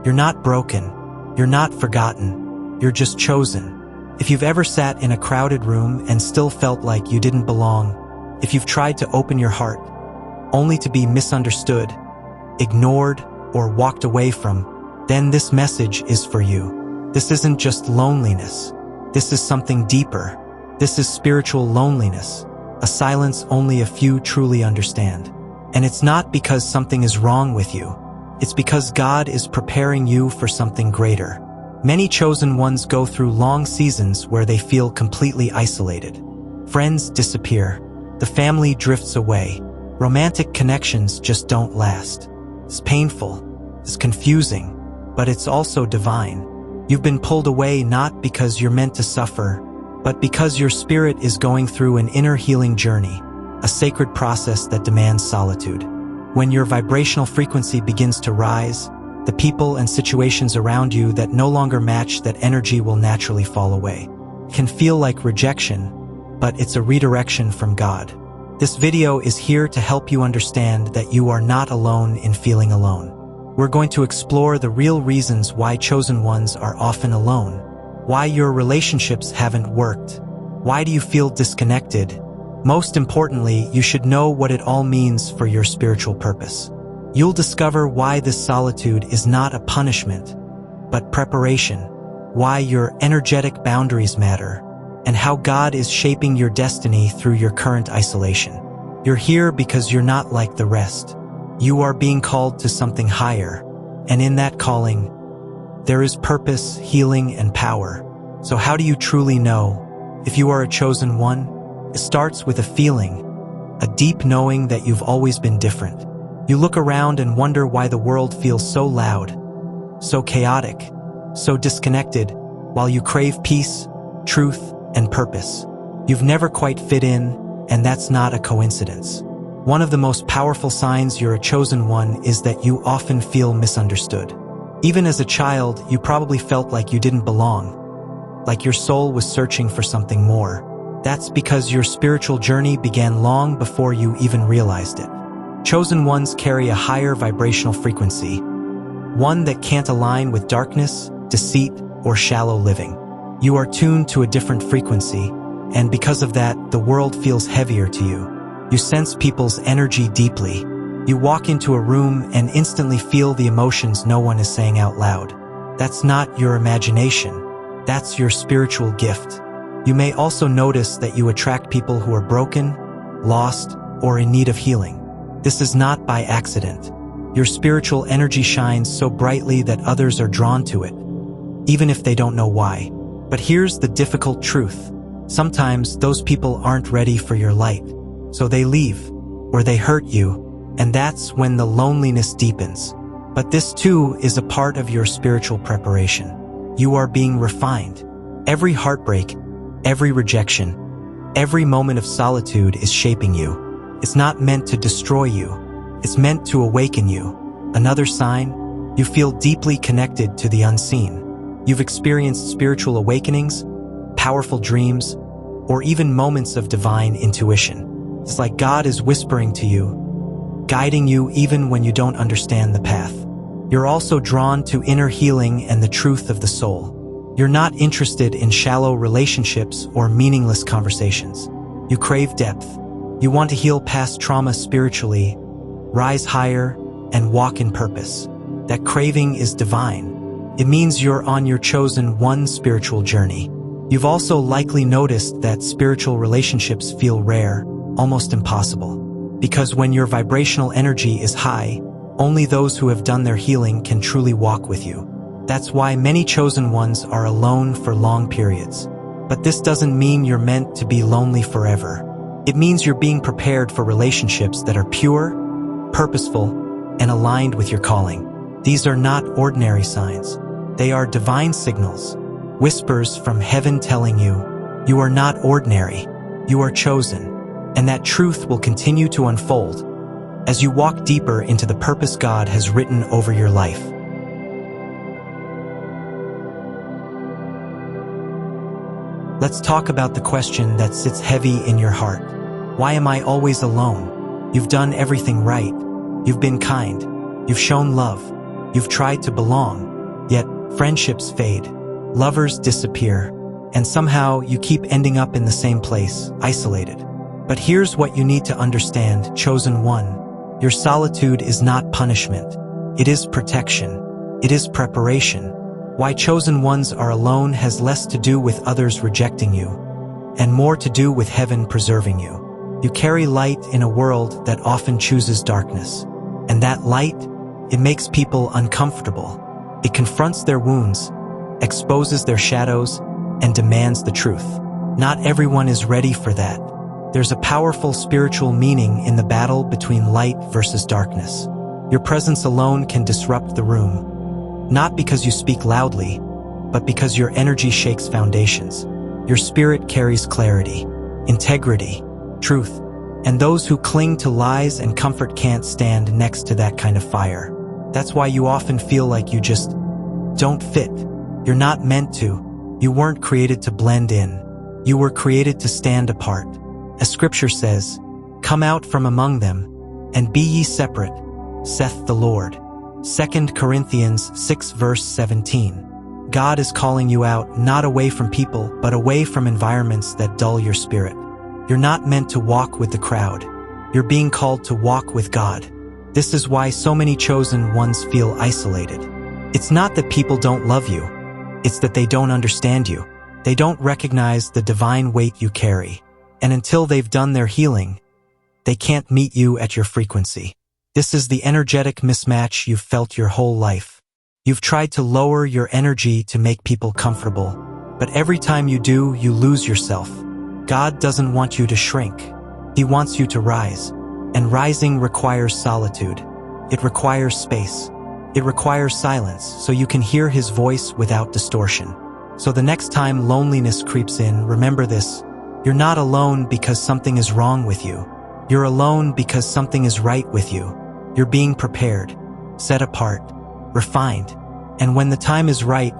You're not broken. You're not forgotten. You're just chosen. If you've ever sat in a crowded room and still felt like you didn't belong, if you've tried to open your heart only to be misunderstood, ignored, or walked away from, then this message is for you. This isn't just loneliness. This is something deeper. This is spiritual loneliness, a silence only a few truly understand. And it's not because something is wrong with you. It's because God is preparing you for something greater. Many chosen ones go through long seasons where they feel completely isolated. Friends disappear. The family drifts away. Romantic connections just don't last. It's painful. It's confusing. But it's also divine. You've been pulled away not because you're meant to suffer, but because your spirit is going through an inner healing journey, a sacred process that demands solitude. When your vibrational frequency begins to rise, the people and situations around you that no longer match that energy will naturally fall away. It can feel like rejection, but it's a redirection from God. This video is here to help you understand that you are not alone in feeling alone. We're going to explore the real reasons why chosen ones are often alone, why your relationships haven't worked, why do you feel disconnected. Most importantly, you should know what it all means for your spiritual purpose. You'll discover why this solitude is not a punishment, but preparation, why your energetic boundaries matter, and how God is shaping your destiny through your current isolation. You're here because you're not like the rest. You are being called to something higher, and in that calling, there is purpose, healing, and power. So how do you truly know if you are a chosen one? It starts with a feeling, a deep knowing that you've always been different. You look around and wonder why the world feels so loud, so chaotic, so disconnected, while you crave peace, truth, and purpose. You've never quite fit in, and that's not a coincidence. One of the most powerful signs you're a chosen one is that you often feel misunderstood. Even as a child, you probably felt like you didn't belong, like your soul was searching for something more. That's because your spiritual journey began long before you even realized it. Chosen ones carry a higher vibrational frequency, one that can't align with darkness, deceit, or shallow living. You are tuned to a different frequency, and because of that, the world feels heavier to you. You sense people's energy deeply. You walk into a room and instantly feel the emotions no one is saying out loud. That's not your imagination. That's your spiritual gift. You may also notice that you attract people who are broken, lost, or in need of healing. This is not by accident. Your spiritual energy shines so brightly that others are drawn to it, even if they don't know why. But here's the difficult truth. Sometimes those people aren't ready for your light, so they leave, or they hurt you, and that's when the loneliness deepens. But this too is a part of your spiritual preparation. You are being refined. Every heartbreak, every rejection, every moment of solitude is shaping you. It's not meant to destroy you. It's meant to awaken you. Another sign, you feel deeply connected to the unseen. You've experienced spiritual awakenings, powerful dreams, or even moments of divine intuition. It's like God is whispering to you, guiding you even when you don't understand the path. You're also drawn to inner healing and the truth of the soul. You're not interested in shallow relationships or meaningless conversations. You crave depth. You want to heal past trauma spiritually, rise higher, and walk in purpose. That craving is divine. It means you're on your chosen one spiritual journey. You've also likely noticed that spiritual relationships feel rare, almost impossible. Because when your vibrational energy is high, only those who have done their healing can truly walk with you. That's why many chosen ones are alone for long periods. But this doesn't mean you're meant to be lonely forever. It means you're being prepared for relationships that are pure, purposeful, and aligned with your calling. These are not ordinary signs. They are divine signals, whispers from heaven telling you, you are not ordinary, you are chosen, and that truth will continue to unfold as you walk deeper into the purpose God has written over your life. Let's talk about the question that sits heavy in your heart. Why am I always alone? You've done everything right. You've been kind. You've shown love. You've tried to belong. Yet, friendships fade, lovers disappear, and somehow you keep ending up in the same place, isolated. But here's what you need to understand, chosen one. Your solitude is not punishment. It is protection. It is preparation. Why chosen ones are alone has less to do with others rejecting you, and more to do with heaven preserving you. You carry light in a world that often chooses darkness. And that light, it makes people uncomfortable. It confronts their wounds, exposes their shadows, and demands the truth. Not everyone is ready for that. There's a powerful spiritual meaning in the battle between light versus darkness. Your presence alone can disrupt the room. Not because you speak loudly, but because your energy shakes foundations. Your spirit carries clarity, integrity, truth, and those who cling to lies and comfort can't stand next to that kind of fire. That's why you often feel like you just don't fit. You're not meant to. You weren't created to blend in. You were created to stand apart. As Scripture says, "Come out from among them, and be ye separate, saith the Lord." 2 Corinthians 6 verse 17. God is calling you out, not away from people, but away from environments that dull your spirit. You're not meant to walk with the crowd. You're being called to walk with God. This is why so many chosen ones feel isolated. It's not that people don't love you. It's that they don't understand you. They don't recognize the divine weight you carry. And until they've done their healing, they can't meet you at your frequency. This is the energetic mismatch you've felt your whole life. You've tried to lower your energy to make people comfortable, but every time you do, you lose yourself. God doesn't want you to shrink. He wants you to rise. And rising requires solitude. It requires space. It requires silence so you can hear His voice without distortion. So the next time loneliness creeps in, remember this. You're not alone because something is wrong with you. You're alone because something is right with you. You're being prepared, set apart, refined. And when the time is right,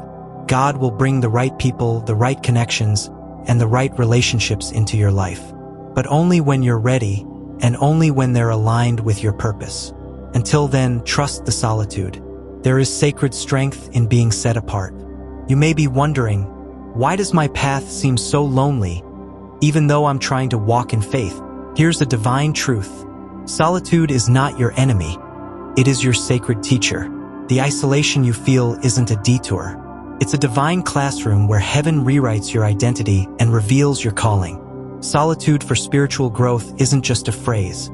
God will bring the right people, the right connections, and the right relationships into your life. But only when you're ready, and only when they're aligned with your purpose. Until then, trust the solitude. There is sacred strength in being set apart. You may be wondering, why does my path seem so lonely, even though I'm trying to walk in faith? Here's a divine truth. Solitude is not your enemy. It is your sacred teacher. The isolation you feel isn't a detour. It's a divine classroom where heaven rewrites your identity and reveals your calling. Solitude for spiritual growth isn't just a phrase.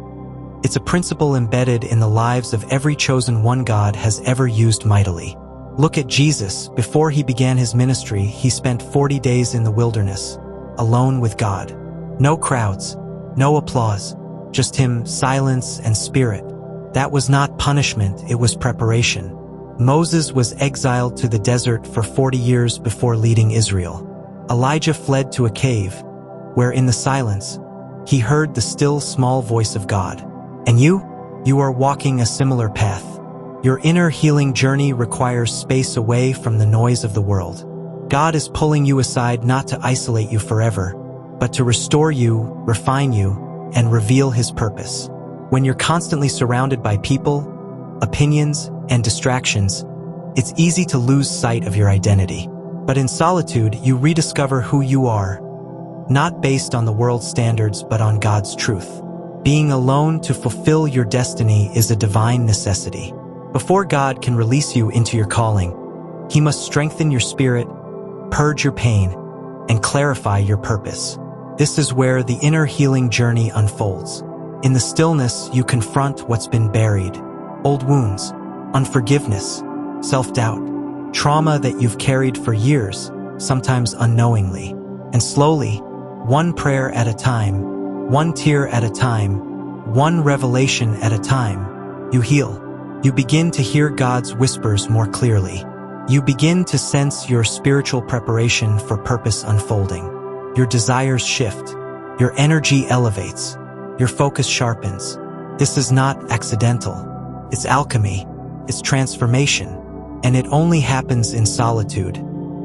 It's a principle embedded in the lives of every chosen one God has ever used mightily. Look at Jesus. Before He began His ministry, He spent 40 days in the wilderness, alone with God. No crowds, no applause, just Him, silence and spirit. That was not punishment, it was preparation. Moses was exiled to the desert for 40 years before leading Israel. Elijah fled to a cave, where in the silence, he heard the still small voice of God. And you are walking a similar path. Your inner healing journey requires space away from the noise of the world. God is pulling you aside not to isolate you forever, but to restore you, refine you, and reveal His purpose. When you're constantly surrounded by people, opinions, and distractions, it's easy to lose sight of your identity. But in solitude, you rediscover who you are, not based on the world's standards, but on God's truth. Being alone to fulfill your destiny is a divine necessity. Before God can release you into your calling, He must strengthen your spirit, purge your pain, and clarify your purpose. This is where the inner healing journey unfolds. In the stillness, you confront what's been buried: old wounds, unforgiveness, self-doubt, trauma that you've carried for years, sometimes unknowingly. And slowly, one prayer at a time, one tear at a time, one revelation at a time, you heal. You begin to hear God's whispers more clearly. You begin to sense your spiritual preparation for purpose unfolding. Your desires shift. Your energy elevates. Your focus sharpens. This is not accidental. It's alchemy. It's transformation. And it only happens in solitude.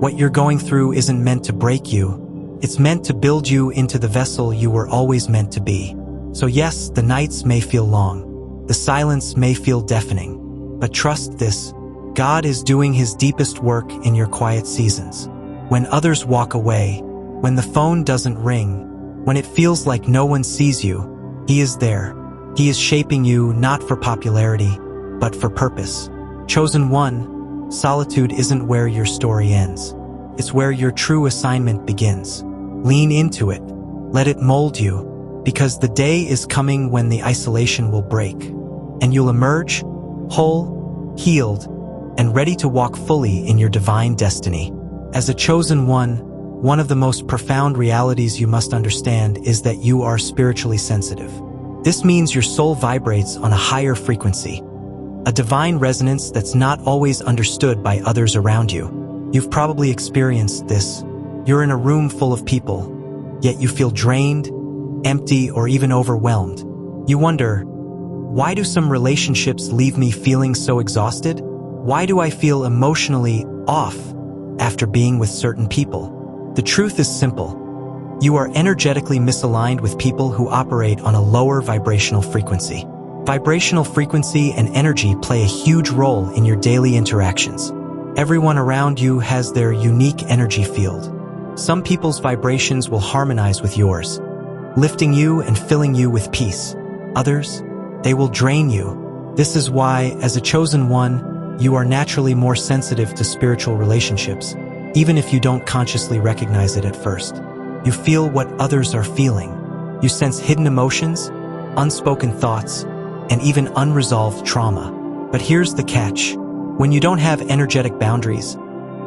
What you're going through isn't meant to break you. It's meant to build you into the vessel you were always meant to be. So yes, the nights may feel long. The silence may feel deafening. But trust this, God is doing his deepest work in your quiet seasons. When others walk away, when the phone doesn't ring, when it feels like no one sees you, he is there. He is shaping you not for popularity, but for purpose. Chosen one, solitude isn't where your story ends. It's where your true assignment begins. Lean into it. Let it mold you, because the day is coming when the isolation will break, and you'll emerge whole, healed, and ready to walk fully in your divine destiny. As a chosen one of the most profound realities you must understand is that you are spiritually sensitive. This means your soul vibrates on a higher frequency, a divine resonance that's not always understood by others around you. You've probably experienced this. You're in a room full of people, yet you feel drained, empty, or even overwhelmed. You wonder, why do some relationships leave me feeling so exhausted? Why do I feel emotionally off after being with certain people? The truth is simple. You are energetically misaligned with people who operate on a lower vibrational frequency. Vibrational frequency and energy play a huge role in your daily interactions. Everyone around you has their unique energy field. Some people's vibrations will harmonize with yours, lifting you and filling you with peace. Others, they will drain you. This is why, as a chosen one, you are naturally more sensitive to spiritual relationships, even if you don't consciously recognize it at first. You feel what others are feeling. You sense hidden emotions, unspoken thoughts, and even unresolved trauma. But here's the catch. When you don't have energetic boundaries,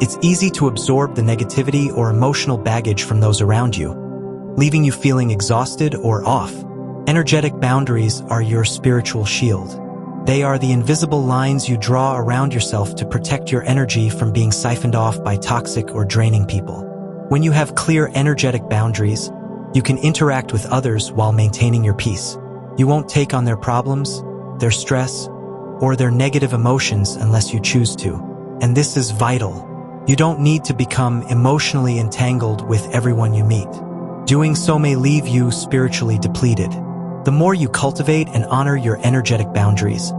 it's easy to absorb the negativity or emotional baggage from those around you, leaving you feeling exhausted or off. Energetic boundaries are your spiritual shield. They are the invisible lines you draw around yourself to protect your energy from being siphoned off by toxic or draining people. When you have clear energetic boundaries, you can interact with others while maintaining your peace. You won't take on their problems, their stress, or their negative emotions unless you choose to. And this is vital. You don't need to become emotionally entangled with everyone you meet. Doing so may leave you spiritually depleted. The more you cultivate and honor your energetic boundaries,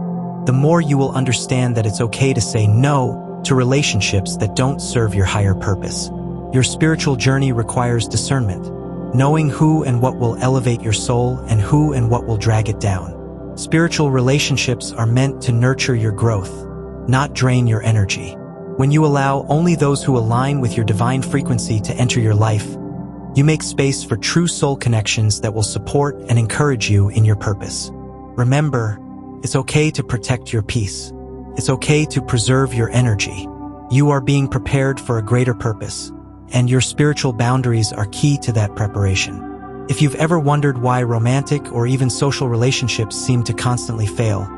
the more you will understand that it's okay to say no to relationships that don't serve your higher purpose. Your spiritual journey requires discernment, knowing who and what will elevate your soul and who and what will drag it down. Spiritual relationships are meant to nurture your growth, not drain your energy. When you allow only those who align with your divine frequency to enter your life, you make space for true soul connections that will support and encourage you in your purpose. Remember, it's okay to protect your peace. It's okay to preserve your energy. You are being prepared for a greater purpose, and your spiritual boundaries are key to that preparation. If you've ever wondered why romantic or even social relationships seem to constantly fail,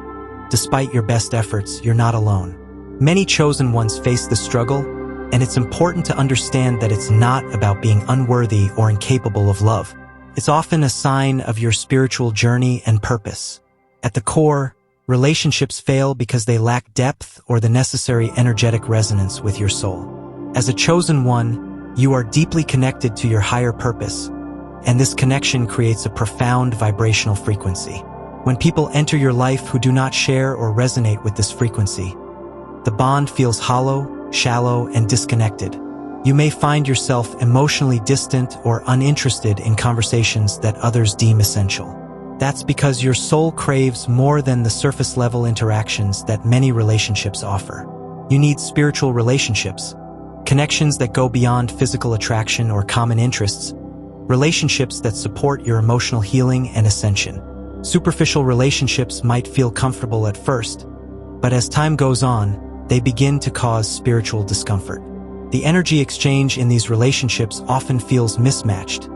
despite your best efforts, you're not alone. Many chosen ones face this struggle, and it's important to understand that it's not about being unworthy or incapable of love. It's often a sign of your spiritual journey and purpose. At the core, relationships fail because they lack depth or the necessary energetic resonance with your soul. As a chosen one, you are deeply connected to your higher purpose, and this connection creates a profound vibrational frequency. When people enter your life who do not share or resonate with this frequency, the bond feels hollow, shallow, and disconnected. You may find yourself emotionally distant or uninterested in conversations that others deem essential. That's because your soul craves more than the surface-level interactions that many relationships offer. You need spiritual relationships, connections that go beyond physical attraction or common interests, relationships that support your emotional healing and ascension. Superficial relationships might feel comfortable at first, but as time goes on, they begin to cause spiritual discomfort. The energy exchange in these relationships often feels mismatched,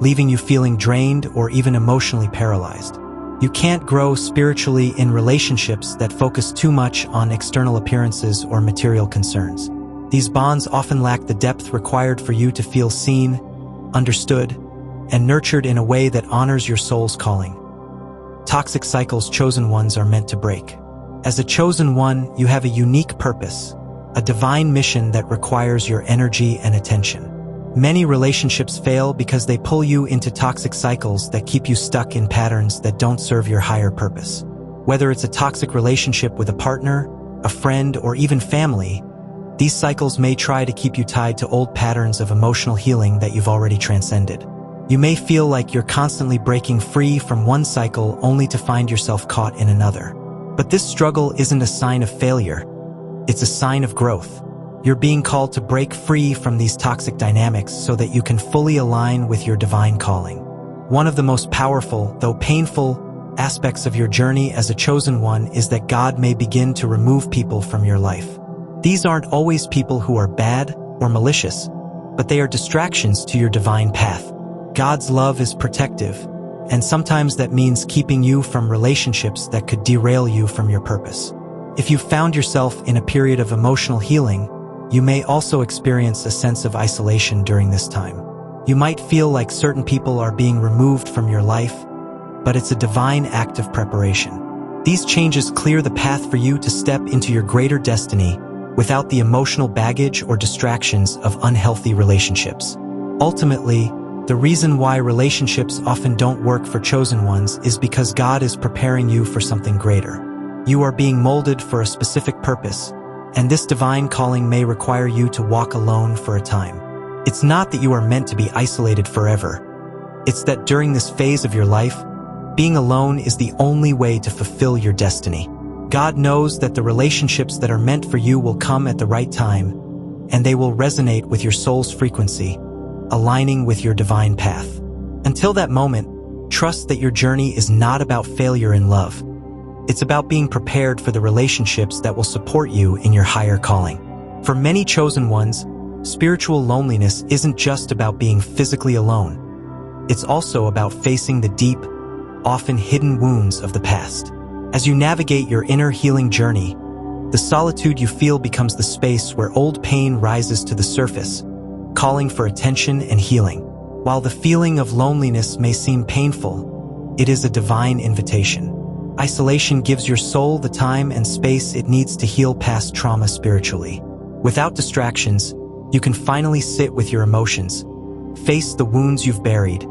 leaving you feeling drained or even emotionally paralyzed. You can't grow spiritually in relationships that focus too much on external appearances or material concerns. These bonds often lack the depth required for you to feel seen, understood, and nurtured in a way that honors your soul's calling. Toxic cycles chosen ones are meant to break. As a chosen one, you have a unique purpose, a divine mission that requires your energy and attention. Many relationships fail because they pull you into toxic cycles that keep you stuck in patterns that don't serve your higher purpose. Whether it's a toxic relationship with a partner, a friend, or even family, these cycles may try to keep you tied to old patterns of emotional healing that you've already transcended. You may feel like you're constantly breaking free from one cycle only to find yourself caught in another. But this struggle isn't a sign of failure. It's a sign of growth. You're being called to break free from these toxic dynamics so that you can fully align with your divine calling. One of the most powerful, though painful, aspects of your journey as a chosen one is that God may begin to remove people from your life. These aren't always people who are bad or malicious, but they are distractions to your divine path. God's love is protective, and sometimes that means keeping you from relationships that could derail you from your purpose. If you've found yourself in a period of emotional healing, you may also experience a sense of isolation during this time. You might feel like certain people are being removed from your life, but it's a divine act of preparation. These changes clear the path for you to step into your greater destiny without the emotional baggage or distractions of unhealthy relationships. Ultimately, the reason why relationships often don't work for chosen ones is because God is preparing you for something greater. You are being molded for a specific purpose, and this divine calling may require you to walk alone for a time. It's not that you are meant to be isolated forever. It's that during this phase of your life, being alone is the only way to fulfill your destiny. God knows that the relationships that are meant for you will come at the right time, and they will resonate with your soul's frequency, aligning with your divine path. Until that moment, trust that your journey is not about failure in love. It's about being prepared for the relationships that will support you in your higher calling. For many chosen ones, spiritual loneliness isn't just about being physically alone. It's also about facing the deep, often hidden wounds of the past. As you navigate your inner healing journey, the solitude you feel becomes the space where old pain rises to the surface, calling for attention and healing. While the feeling of loneliness may seem painful, it is a divine invitation. Isolation gives your soul the time and space it needs to heal past trauma spiritually. Without distractions, you can finally sit with your emotions, face the wounds you've buried,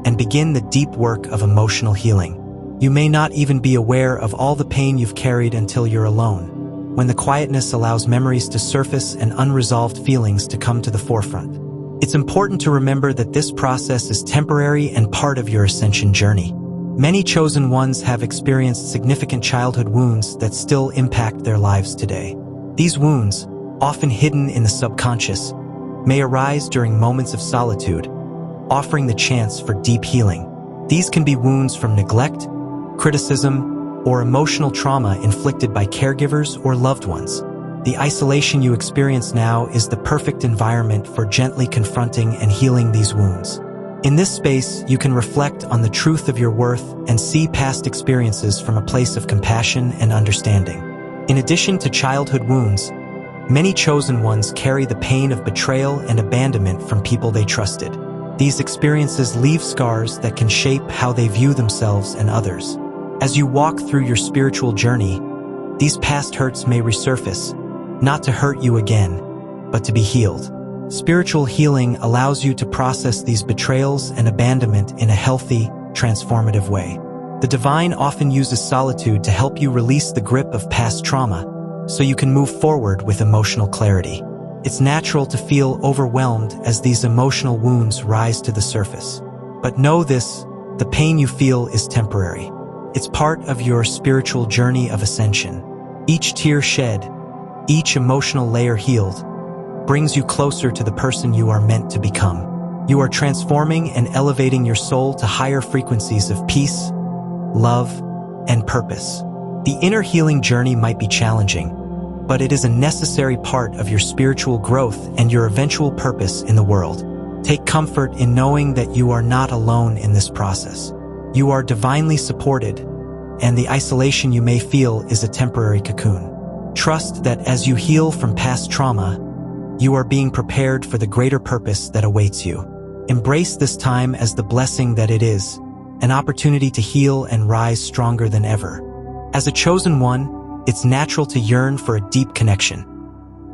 and begin the deep work of emotional healing. You may not even be aware of all the pain you've carried until you're alone, when the quietness allows memories to surface and unresolved feelings to come to the forefront. It's important to remember that this process is temporary and part of your ascension journey. Many chosen ones have experienced significant childhood wounds that still impact their lives today. These wounds, often hidden in the subconscious, may arise during moments of solitude, offering the chance for deep healing. These can be wounds from neglect, criticism, or emotional trauma inflicted by caregivers or loved ones. The isolation you experience now is the perfect environment for gently confronting and healing these wounds. In this space, you can reflect on the truth of your worth and see past experiences from a place of compassion and understanding. In addition to childhood wounds, many chosen ones carry the pain of betrayal and abandonment from people they trusted. These experiences leave scars that can shape how they view themselves and others. As you walk through your spiritual journey, these past hurts may resurface, not to hurt you again, but to be healed. Spiritual healing allows you to process these betrayals and abandonment in a healthy, transformative way. The divine often uses solitude to help you release the grip of past trauma, so you can move forward with emotional clarity. It's natural to feel overwhelmed as these emotional wounds rise to the surface. But know this, the pain you feel is temporary. It's part of your spiritual journey of ascension. Each tear shed, each emotional layer healed, brings you closer to the person you are meant to become. You are transforming and elevating your soul to higher frequencies of peace, love, and purpose. The inner healing journey might be challenging, but it is a necessary part of your spiritual growth and your eventual purpose in the world. Take comfort in knowing that you are not alone in this process. You are divinely supported, and the isolation you may feel is a temporary cocoon. Trust that as you heal from past trauma, you are being prepared for the greater purpose that awaits you. Embrace this time as the blessing that it is, an opportunity to heal and rise stronger than ever. As a chosen one, it's natural to yearn for a deep connection.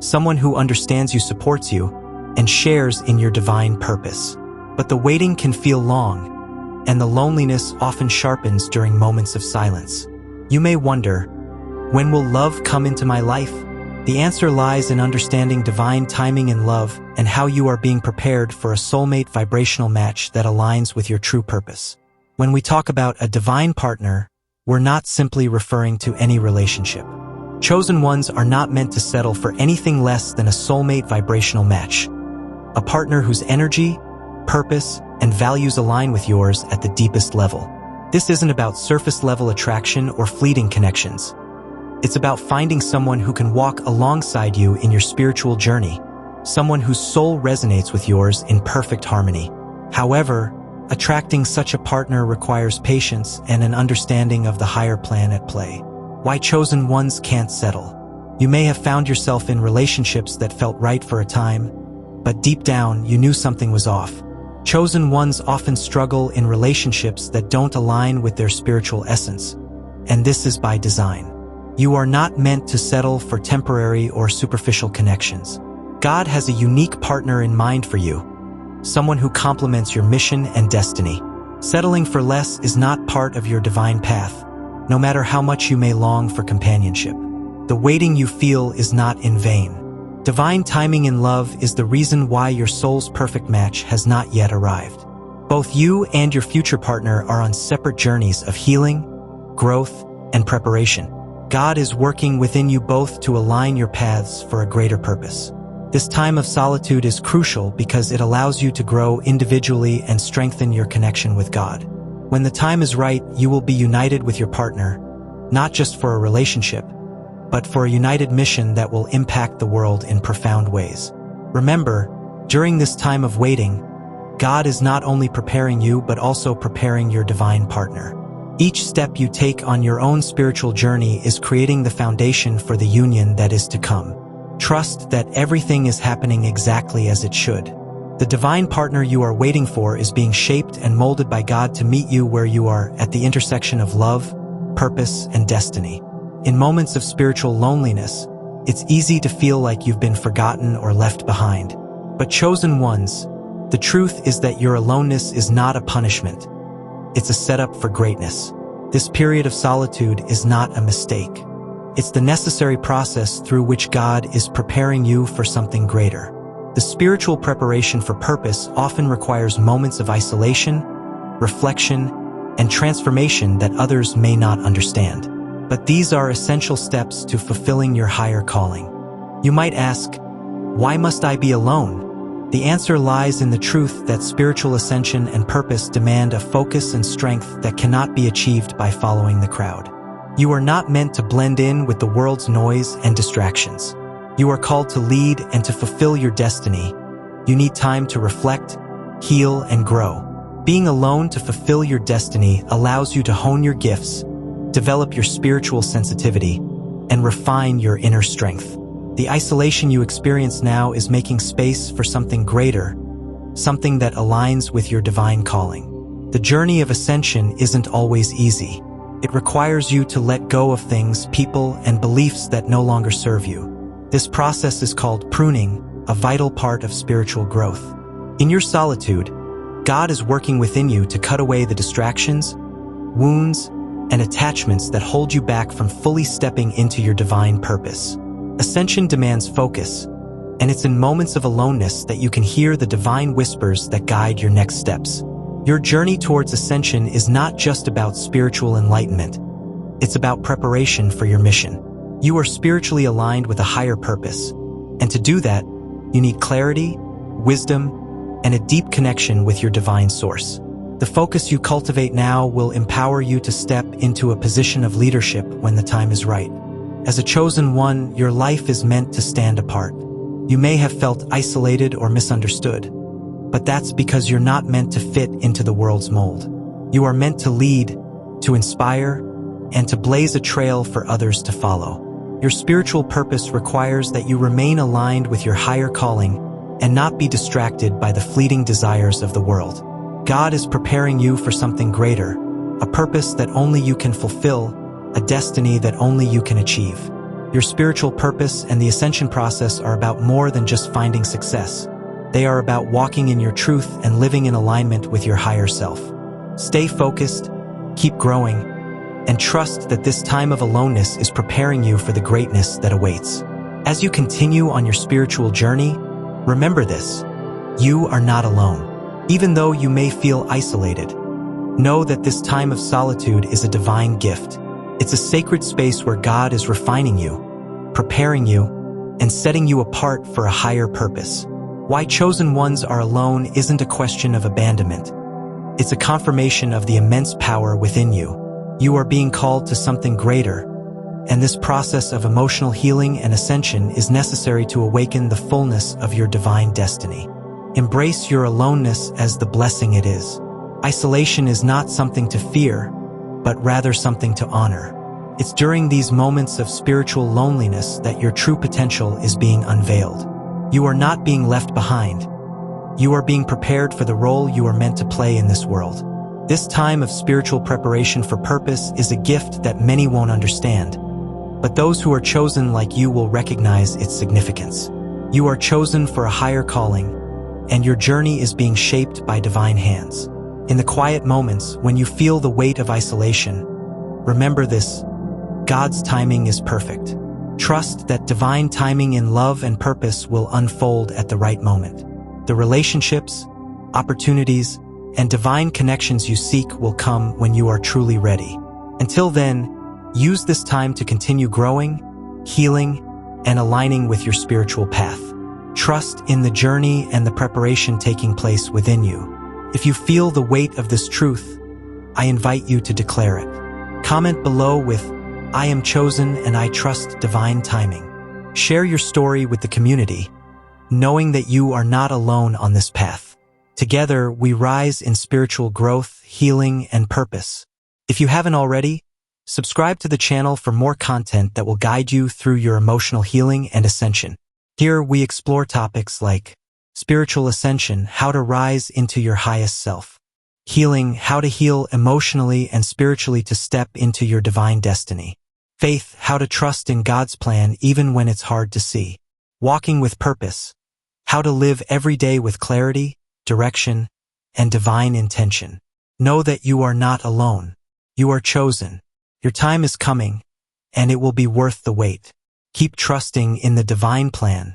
Someone who understands you, supports you, and shares in your divine purpose. But the waiting can feel long, and the loneliness often sharpens during moments of silence. You may wonder, When will love come into my life? The answer lies in understanding divine timing in love and how you are being prepared for a soulmate vibrational match that aligns with your true purpose. When we talk about a divine partner, we're not simply referring to any relationship. Chosen ones are not meant to settle for anything less than a soulmate vibrational match. A partner whose energy, purpose, and values align with yours at the deepest level. This isn't about surface-level attraction or fleeting connections. It's about finding someone who can walk alongside you in your spiritual journey, someone whose soul resonates with yours in perfect harmony. However, attracting such a partner requires patience and an understanding of the higher plan at play. Why chosen ones can't settle. You may have found yourself in relationships that felt right for a time, but deep down you knew something was off. Chosen ones often struggle in relationships that don't align with their spiritual essence, and this is by design. You are not meant to settle for temporary or superficial connections. God has a unique partner in mind for you, someone who complements your mission and destiny. Settling for less is not part of your divine path, no matter how much you may long for companionship. The waiting you feel is not in vain. Divine timing in love is the reason why your soul's perfect match has not yet arrived. Both you and your future partner are on separate journeys of healing, growth, and preparation. God is working within you both to align your paths for a greater purpose. This time of solitude is crucial because it allows you to grow individually and strengthen your connection with God. When the time is right, you will be united with your partner, not just for a relationship, but for a united mission that will impact the world in profound ways. Remember, during this time of waiting, God is not only preparing you but also preparing your divine partner. Each step you take on your own spiritual journey is creating the foundation for the union that is to come. Trust that everything is happening exactly as it should. The divine partner you are waiting for is being shaped and molded by God to meet you where you are at the intersection of love, purpose, and destiny. In moments of spiritual loneliness, it's easy to feel like you've been forgotten or left behind. But chosen ones, the truth is that your aloneness is not a punishment. It's a setup for greatness. This period of solitude is not a mistake. It's the necessary process through which God is preparing you for something greater. The spiritual preparation for purpose often requires moments of isolation, reflection, and transformation that others may not understand. But these are essential steps to fulfilling your higher calling. You might ask, why must I be alone? The answer lies in the truth that spiritual ascension and purpose demand a focus and strength that cannot be achieved by following the crowd. You are not meant to blend in with the world's noise and distractions. You are called to lead and to fulfill your destiny. You need time to reflect, heal, and grow. Being alone to fulfill your destiny allows you to hone your gifts, develop your spiritual sensitivity, and refine your inner strength. The isolation you experience now is making space for something greater, something that aligns with your divine calling. The journey of ascension isn't always easy. It requires you to let go of things, people, and beliefs that no longer serve you. This process is called pruning, a vital part of spiritual growth. In your solitude, God is working within you to cut away the distractions, wounds, and attachments that hold you back from fully stepping into your divine purpose. Ascension demands focus, and it's in moments of aloneness that you can hear the divine whispers that guide your next steps. Your journey towards ascension is not just about spiritual enlightenment. It's about preparation for your mission. You are spiritually aligned with a higher purpose, and to do that, you need clarity, wisdom, and a deep connection with your divine source. The focus you cultivate now will empower you to step into a position of leadership when the time is right. As a chosen one, your life is meant to stand apart. You may have felt isolated or misunderstood, but that's because you're not meant to fit into the world's mold. You are meant to lead, to inspire, and to blaze a trail for others to follow. Your spiritual purpose requires that you remain aligned with your higher calling and not be distracted by the fleeting desires of the world. God is preparing you for something greater, a purpose that only you can fulfill, a destiny that only you can achieve. Your spiritual purpose and the ascension process are about more than just finding success. They are about walking in your truth and living in alignment with your higher self. Stay focused, keep growing, and trust that this time of aloneness is preparing you for the greatness that awaits. As you continue on your spiritual journey, remember this: you are not alone. Even though you may feel isolated, know that this time of solitude is a divine gift. It's a sacred space where God is refining you, preparing you, and setting you apart for a higher purpose. Why chosen ones are alone isn't a question of abandonment. It's a confirmation of the immense power within you. You are being called to something greater, and this process of emotional healing and ascension is necessary to awaken the fullness of your divine destiny. Embrace your aloneness as the blessing it is. Isolation is not something to fear, but rather something to honor. It's during these moments of spiritual loneliness that your true potential is being unveiled. You are not being left behind. You are being prepared for the role you are meant to play in this world. This time of spiritual preparation for purpose is a gift that many won't understand, but those who are chosen like you will recognize its significance. You are chosen for a higher calling, and your journey is being shaped by divine hands. In the quiet moments when you feel the weight of isolation, remember this: God's timing is perfect. Trust that divine timing in love and purpose will unfold at the right moment. The relationships, opportunities, and divine connections you seek will come when you are truly ready. Until then, use this time to continue growing, healing, and aligning with your spiritual path. Trust in the journey and the preparation taking place within you. If you feel the weight of this truth, I invite you to declare it. Comment below with "I am chosen and I trust divine timing." Share your story with the community, knowing that you are not alone on this path. Together, we rise in spiritual growth, healing, and purpose. If you haven't already, subscribe to the channel for more content that will guide you through your emotional healing and ascension. Here, we explore topics like spiritual ascension, how to rise into your highest self; healing, how to heal emotionally and spiritually to step into your divine destiny; faith, how to trust in God's plan even when it's hard to see; walking with purpose, how to live every day with clarity, direction, and divine intention. Know that you are not alone. You are chosen. Your time is coming, and it will be worth the wait. Keep trusting in the divine plan,